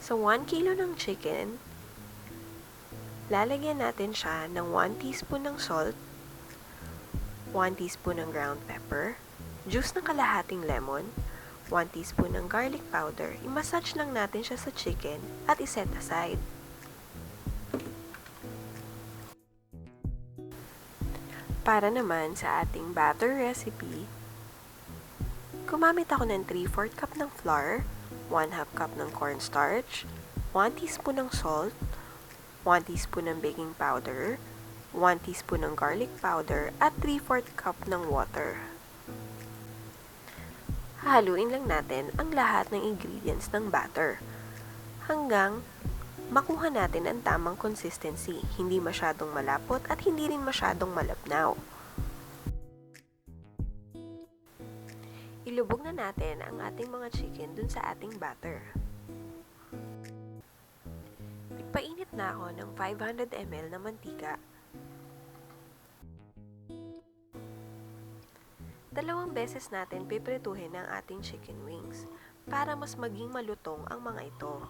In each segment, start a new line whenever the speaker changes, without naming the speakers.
Sa 1 kilo ng chicken, lalagyan natin siya ng 1 teaspoon ng salt, 1 teaspoon ng ground pepper, juice ng kalahating lemon, 1 teaspoon ng garlic powder. I-massage lang natin siya sa chicken at iset aside. Para naman sa ating batter recipe, gumamit ako ng 3/4 cup ng flour, 1/2 cup ng cornstarch, 1 teaspoon ng salt, 1 teaspoon ng baking powder, 1 teaspoon ng garlic powder, at 3/4 cup ng water. Haluin lang natin ang lahat ng ingredients ng batter hanggang makuha natin ang tamang consistency, hindi masyadong malapot at hindi rin masyadong malabnaw. Ilubog na natin ang ating mga chicken dun sa ating batter. Nagpainit na ako ng 500 ml na mantika. 2 beses natin piprituhin ang ating chicken wings para mas maging malutong ang mga ito.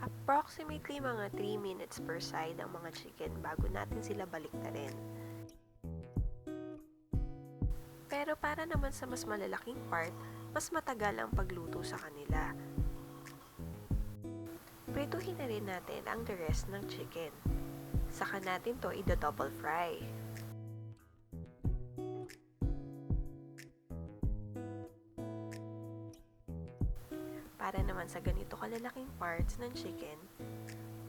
Approximately mga 3 minutes per side ang mga chicken bago natin sila baliktarin. Pero para naman sa mas malalaking part, mas matagal ang pagluto sa kanila. Prituhin na rin natin ang the rest ng chicken. Saka natin to i-double fry. Para naman sa ganito kalalaking parts ng chicken,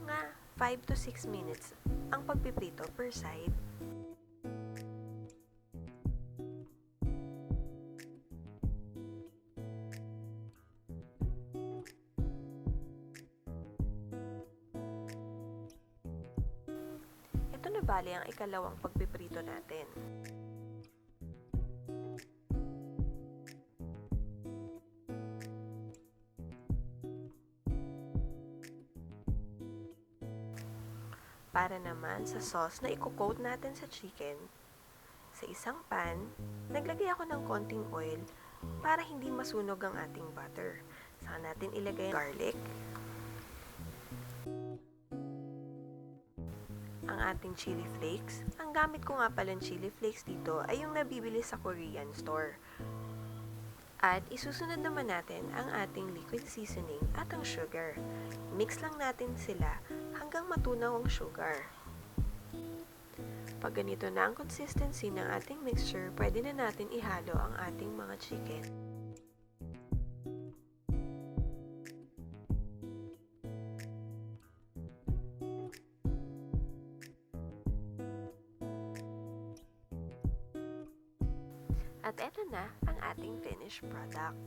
nga 5 to 6 minutes ang pagpiprito per side. Ito na bali ang ikalawang pagpiprito natin. Para naman sa sauce na i-coat natin sa chicken, sa isang pan, naglagay ako ng konting oil para hindi masunog ang ating butter. Saka natin ilagay ang garlic, ang ating chili flakes. Ang gamit ko nga palang chili flakes dito ay yung nabibili sa Korean store. At isusunod naman natin ang ating liquid seasoning at ang sugar. Mix lang natin sila hanggang matunaw ang sugar. Pag ganito na ang consistency ng ating mixture, pwede na natin ihalo ang ating mga chicken. At eto na ang ating finished product.